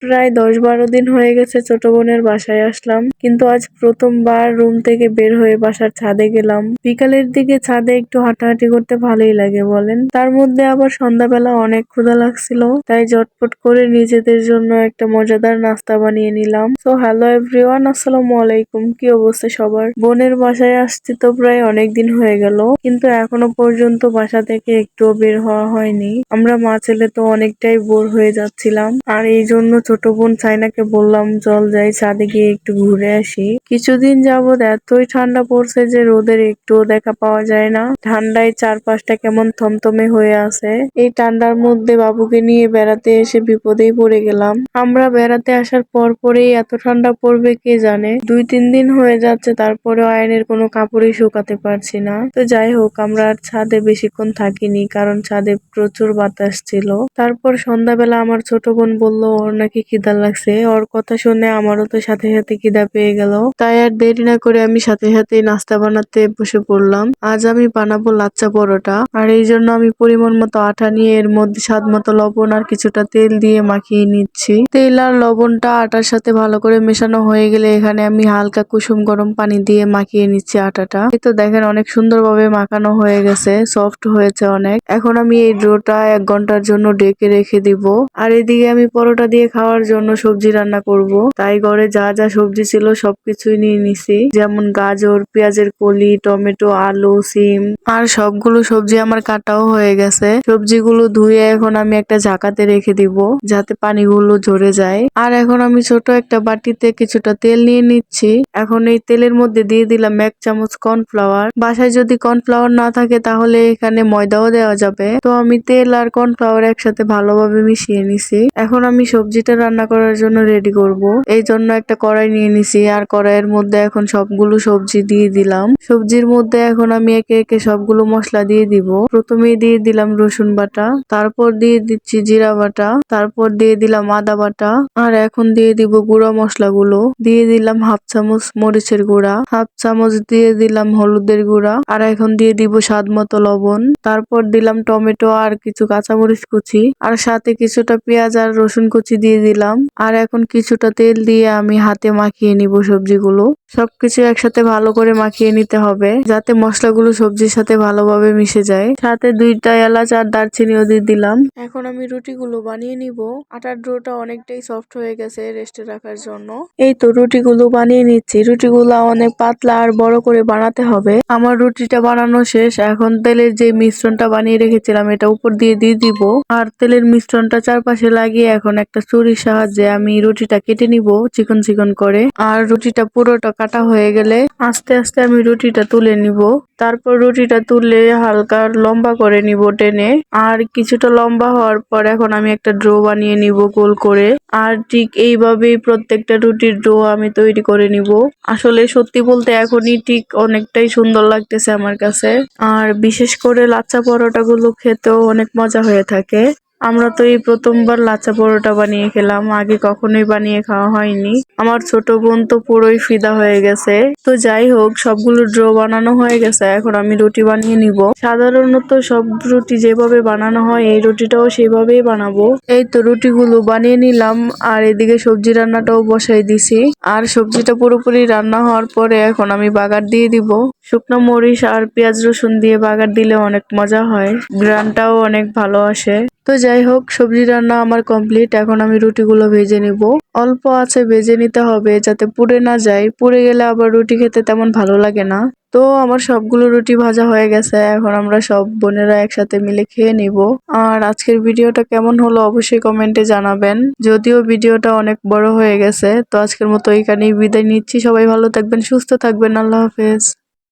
প্রায় 10-12 দিন হয়ে গেছে ছোট বোনের বাসায় আসলাম, কিন্তু আজ প্রথমবার রুম থেকে বের হয়ে বাসার ছাদে গেলাম। বিকালের দিকে ছাদে একটু হাঁটাহাঁটি করতে ভালোই লাগে বলেন, তার মধ্যে আবার সন্ধ্যাবেলা অনেক ক্ষুধা লাগছিল, তাই ঝটপট করে নিজেদের জন্য একটা মজাদার নাস্তা বানিয়ে নিলাম। সো হ্যালো এভরিওয়ান, আসসালামু আলাইকুম। কি অবস্থা সবার? বোনের বাসায় আসছি তো প্রায় অনেক দিন হয়ে গেল, কিন্তু এখনো পর্যন্ত বাসা থেকে একটুও বের হওয়া হয়নি। আমরা মা ছেলে তো অনেকটাই বোর হয়ে যাচ্ছিলাম, আর এই জন্য ছোট বোন সাইনাকে বললাম চল যাই ছাদে গিয়ে একটু ঘুরে আসি। কিছুদিন যাবৎ এতই ঠান্ডা পড়ছে যে রোদের একটুও দেখা পাওয়া যায় না। ঠান্ডায় চারপাশটা কেমন থমথমে হয়ে আছে। এই ঠান্ডার মধ্যে বাবুকে নিয়ে বেড়াতে এসে বিপদেই পড়ে গেলাম। আমরা বেড়াতে আসার পরেই এত ঠান্ডা পড়বে কে জানে। 2-3 দিন হয়ে যাচ্ছে, তারপরে আয়নের কোনো কাপড়ই শুকাতে পারছি না। তো যাই হোক, আমরা আর ছাদে বেশিক্ষণ থাকিনি, কারণ ছাদে প্রচুর বাতাস ছিল। তারপর সন্ধ্যাবেলা আমার ছোট বোন বলল ওর নাকি খিদা লাগছে। ওর কথা শুনে আমারও তো সাথে সাথে খিদা পেয়ে গেল, তাই আর দেরি না করে আমি সাথে সাথে নাস্তা বানাতে বসে পড়লাম। আজ আমি বানাবো লাচ্চা পরোটা, আর এই জন্য আমি পরিমাণ মতো আটা নিয়ে এর মধ্যে স্বাদ মতো লবণ আর কিছুটা তেল দিয়ে মাখিয়ে নিচ্ছি। তেল আর লবণটা আটার সাথে ভালো করে মেশানো হয়ে গেলে এখানে আমি হালকা কুসুম গরম পানি দিয়ে মাখিয়ে নিচ্ছি আটাটা। এই তো দেখেন অনেক সুন্দরভাবে মাখানো হয়ে গেছে, সফট হয়েছে অনেক। এখন আমি এই ডোটা 1 ঘন্টার জন্য ঢেকে রেখে দিব। আর এদিকে আমি পরোটা দিয়ে খাওয়ার জন্য সবজি রান্না করব, তাই ঘরে যা যা সবজি ছিল সবকিছুই নিয়ে নিছি, যেমন গাজর, পেঁয়াজের কলি, টমেটো, আলু, সিম, আর সবগুলো সবজি আমার কাটাও হয়ে গেছে। সবজিগুলো ধুয়ে এখন আমি একটা ঝাঁকাতে রেখে দিব, যাতে পানিগুলো ঝরে যায়। আর এখন আমি ছোট একটা বাটিতে কিছুটা তেল নিয়ে নিচ্ছি। এখন এই তেলের মধ্যে দিয়ে দিলাম 1 চামচ কর্নফ্লাওয়ার। বাসায় যদি কর্নফ্লাওয়ার না থাকে তাহলে এখানে ময়দাও দেওয়া যাবে। তো আমি তেল আর কর্নফ্লাওয়ার একসাথে ভালোভাবে মিশিয়ে নিছি। এখন আমি সবজিটা রান্না করার জন্য রেডি করব, এই জন্য একটা কড়াই নিয়ে নিছি। আর কড়াইয়ের মধ্যে এখন সবগুলো সবজি দিয়ে দিলাম। সবজির মধ্যে এখন আমি একে একে সবগুলো মশলা দিয়ে দিব। প্রথমেই দিয়ে দিলাম রসুন বাটা, তারপর দিয়ে দিচ্ছি জিরা বাটা, তারপর দিয়ে দিলাম আদা বাটা, আর এখন দিয়ে দিব গুঁড়া মশলাগুলো। দিয়ে দিলাম 1/2 চামচ মরিচের গুঁড়া, 1/2 চামচ দিয়ে দিলাম হলুদের গুঁড়া, আর এখন দিয়ে দিব স্বাদ মতো লবণ। তারপর দিলাম টমেটো আর কিছু কাঁচামরিচ কুচি, আর সাথে কিছুটা পেঁয়াজ আর রসুন কুচি দিয়ে দিলাম। আর এখন কিছুটা তেল দিয়ে আমি হাতে মাখিয়ে নিব সবজিগুলো। সবকিছু একসাথে ভালো করে মাখিয়ে নিতে হবে, যাতে মশলাগুলো সবজির সাথে ভালোভাবে মিশে যায়। সাথে 2টা এলাচ আর দারচিনিও দিয়ে দিলাম। এখন আমি রুটিগুলো বানিয়ে নিব। আটার ডোটা অনেকটাই সফট হয়ে গেছে রেস্টে রাখার জন্য। এই তো রুটিগুলো বানিয়ে নিচ্ছি। রুটিগুলো অনেক পাতলা আর বড় করে বানাতে হবে। আমার রুটিটা বানানো শেষ। এখন তেলের যে মিশ্রণটা বানিয়ে রেখেছিলাম এটা উপর দিয়ে দিব, আর তেলের মিশ্রণটা চারপাশে লাগিয়ে এখন একটা ছুরির সাহায্যে আমি রুটিটা কেটে নিব চিকন চিকন করে। আর রুটিটা পুরোটা কাটা হয়ে গেলে আস্তে আস্তে আমি রুটিটা তুলে নিব। তারপর রুটিটা তুলে হালকা লম্বা করে নিব টেনে। আর কিছুটা লম্বা হওয়ার পর এখন আমি একটা ডো বানিয়ে নিব গোল করে। আর ঠিক এইভাবেই প্রত্যেকটা রুটির ডো আমি তৈরি করে নিব। আসলে সত্যি বলতে এখনই ঠিক অনেকটাই সুন্দর লাগতেছে আমার কাছে। আর বিশেষ করে লাচ্চা পরোটা গুলো খেতেও অনেক মজা হয়ে থাকে। আমরা তো এই প্রথমবার লাচ্চা পরোটা বানিয়ে খেলাম, আগে কখনোই বানিয়ে খাওয়া হয়নি। আমার ছোট বোন তো পুরোই ফিদা হয়ে গেছে। তো যাই হোক, সবগুলো ড্রো বানানো হয়ে গেছে। এখন আমি রুটি বানিয়ে নিব। সাধারণত সব রুটি যেভাবে বানানো হয় এই রুটিটাও সেভাবেই বানাবো। এই তো রুটিগুলো বানিয়ে নিলাম, আর এদিকে সবজি রান্নাটাও বসাই দিছি। আর সবজিটা পুরোপুরি রান্না হওয়ার পরে এখন আমি বাগার দিয়ে দিব। শুকনো মরিচ আর পেঁয়াজ রসুন দিয়ে বাগার দিলে অনেক মজা হয়, গ্রানটাও অনেক ভালো আসে। তো যাই হোক, সবজি রান্না আমার কমপ্লিট। এখন আমি রুটিগুলো ভেজে নিব। অল্প আছে ভেজে নিতে হবে যাতে পুড়ে না যায়, পুড়ে গেলে আবার রুটি খেতে তেমন ভালো লাগে না। তো আমার সবগুলো রুটি ভাজা হয়ে গেছে। এখন আমরা সব বোনেরা একসাথে মিলে খেয়ে নিব। আর আজকের ভিডিওটা কেমন হলো অবশ্যই কমেন্টে জানাবেন। যদিও ভিডিওটা অনেক বড় হয়ে গেছে, তো আজকের মতো এখানেই বিদায় নিচ্ছি। সবাই ভালো থাকবেন, সুস্থ থাকবেন। আল্লাহ হাফেজ।